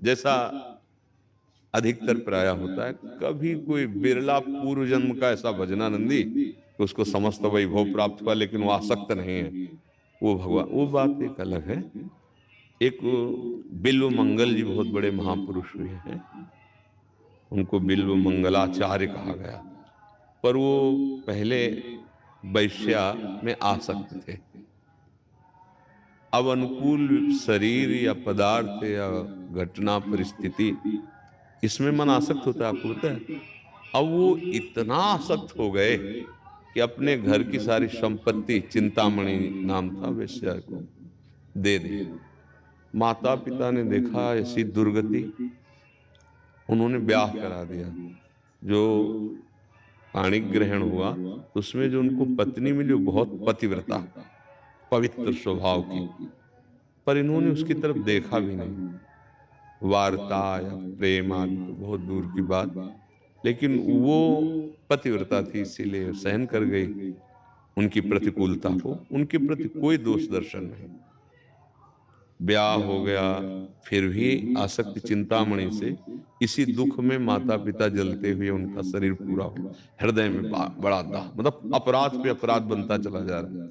जैसा अधिकतर प्राय होता है, कभी कोई बिरला पूर्व जन्म का ऐसा भजनानंदी कि उसको समस्त वैभव प्राप्त हुआ लेकिन वो आसक्त नहीं है, वो भगवान, वो बात एक अलग है। एक बिल्व मंगल जी बहुत बड़े महापुरुष हुए हैं, उनको बिल्व मंगलाचार्य कहा गया, पर वो पहले वैश्या में आसक्त थे। अब अनुकूल शरीर या पदार्थ या घटना परिस्थिति, इसमें मन आसक्त होता है, आपको पता है। अब वो इतना आसक्त हो गए कि अपने घर की सारी संपत्ति, चिंतामणि नाम था वेश्या को, दे दी। माता पिता ने देखा ऐसी दुर्गति, उन्होंने ब्याह करा दिया। जो पाणी ग्रहण हुआ तो उसमें जो उनको पत्नी मिली वो बहुत पतिव्रता, पवित्र स्वभाव की, पर इन्होंने उसकी तरफ देखा भी नहीं। वार्ता या प्रेम आदि तो बहुत दूर की बात, लेकिन वो पतिव्रता थी इसीलिए सहन कर गई उनकी प्रतिकूलता को, उनके प्रति कोई दोष दर्शन नहीं। ब्याह हो गया, फिर भी आसक्ति चिंतामणि से, इसी दुख में माता पिता जलते हुए उनका शरीर पूरा हो, हृदय में बड़ा दाह, मतलब अपराध पे अपराध बनता चला जा रहा है।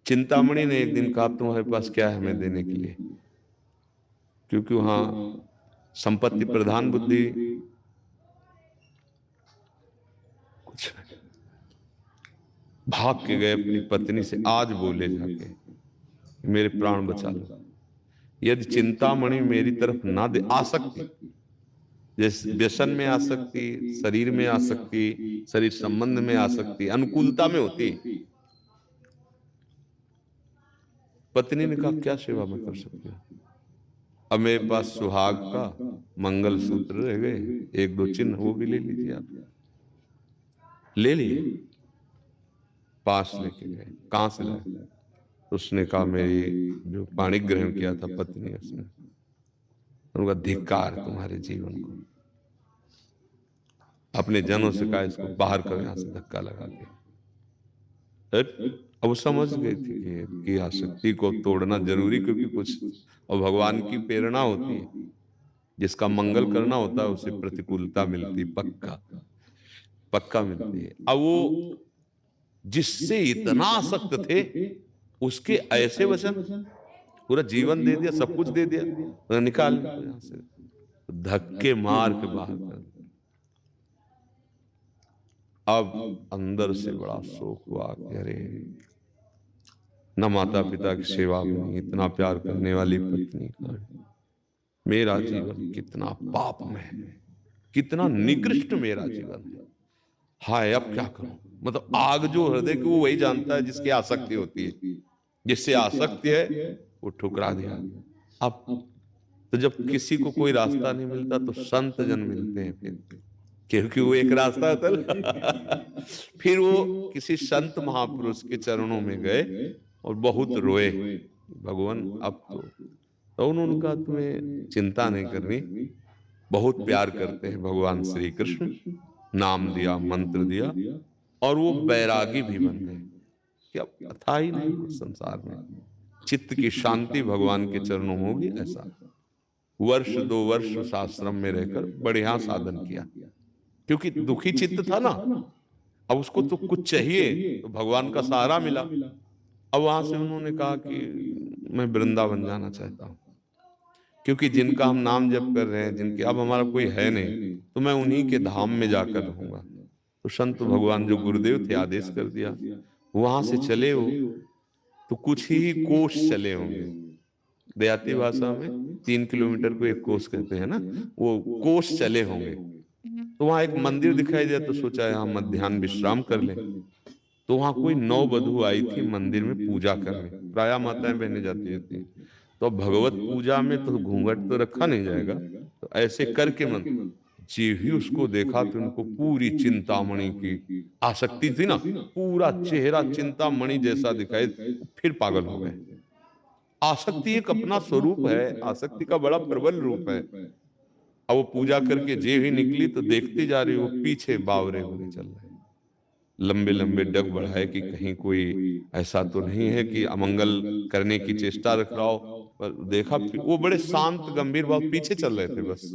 चिंतामणि ने एक दिन कहा, तुम्हारे पास क्या है हमें देने के लिए, क्योंकि वहां संपत्ति प्रधान बुद्धि कुछ। भाग के गए अपनी पत्नी से, आज बोले जाके मेरे प्राण बचा लो। यदि चिंतामणि मेरी तरफ ना दे, आसक्ति, जैसे व्यसन में आसक्ति, शरीर में आसक्ति, शरीर संबंध में आसक्ति, अनुकूलता में होती। पत्नी ने कहा, क्या सेवा मैं कर सकती हूँ। अब मेरे पास सुहाग का मंगल सूत्र रह गए, एक दो चिन्ह, वो भी ले लीजिए आप। ले लिए, पास लेके गए, कहां से लाए। उसने कहा, मेरी जो पाणी ग्रहण किया था पत्नी, उसने, उनका धिक्कार तुम्हारे जीवन को। अपने जनों से कहा, इसको बाहर करो यहां से धक्का लगा के। अब वो समझ गई थी कि आसक्ति को तोड़ना जरूरी, क्योंकि कुछ, और भगवान की प्रेरणा होती है, जिसका मंगल करना होता है उसे प्रतिकूलता मिलती, पक्का पक्का मिलती है। अब वो जिससे इतना आसक्त थे, उसके ऐसे वचन, पूरा जीवन दे दिया, सब कुछ दे दिया, निकाल यहां से, धक्के मार के बाहर कर दिया। अब अंदर से बड़ा शोक हुआ कि अरे, न माता पिता की सेवा बनी, इतना प्यार करने वाली पत्नी का, मेरा जीवन कितना पाप में है, कितना निकृष्ट मेरा जीवन है, हाय अब क्या करूं। मतलब आग जो हृदय की, वो वही जानता है जिसकी आसक्ति होती है, जिससे आसक्ति है वो ठुकरा दिया। अब तो जब किसी को कोई रास्ता नहीं मिलता तो संत जन मिलते हैं, फिर क्योंकि वो एक रास्ता था फिर वो किसी संत महापुरुष के चरणों में गए और बहुत रोए, भगवान अब तो उन्होंने कहा, तुम्हें चिंता नहीं करनी, बहुत प्यार करते हैं भगवान श्री कृष्ण, नाम दिया, मंत्र दिया, और वो बैरागी भी बन गए। क्या था ही नहीं कुछ संसार में, चित्त की शांति भगवान के चरणों में होगी, ऐसा। वर्ष 2 वर्ष उस आश्रम में रहकर बढ़िया साधन किया, क्योंकि दुखी चित्त था ना, अब उसको तो कुछ चाहिए, तो भगवान का सहारा मिला। अब वहां से उन्होंने कहा कि मैं वृंदावन जाना चाहता हूं, क्योंकि जिनका हम नाम जप कर रहे हैं, जिनके अब हमारा कोई है नहीं, तो मैं उन्हीं के धाम में जाकर रहूंगा। तो संत भगवान जो गुरुदेव थे, आदेश कर दिया, वहां से चले वो, तो कुछ ही कोस चले होंगे, देहाती भाषा में 3 किलोमीटर को एक कोस कहते हैं ना, वो कोस चले होंगे। तो वहां एक मंदिर दिखाई दिया, तो सोचा यहाँ मध्याह्न विश्राम कर लें। तो वहां कोई 9 वधू आई थी मंदिर में पूजा करने, प्राय माताएं बहने जाती रहती। तो अब भगवत पूजा में तो घूंघट तो रखा नहीं जाएगा, तो ऐसे करके मन, जी ही उसको देखा तो उनको पूरी चिंतामणि की आसक्ति थी ना, पूरा चेहरा चिंतामणि जैसा दिखाई, फिर पागल हो गए। आसक्ति एक अपना स्वरूप है, आसक्ति का बड़ा प्रबल रूप है। अब वो पूजा करके जे ही निकली तो देखती जा रही, वो पीछे बावरे होने चल रहे, लंबे लंबे डग बढ़ाए कि कहीं कोई ऐसा तो नहीं है कि अमंगल करने की चेष्टा रख रहा हो। पर देखा वो बड़े शांत गंभीर भाव पीछे चल रहे थे बस।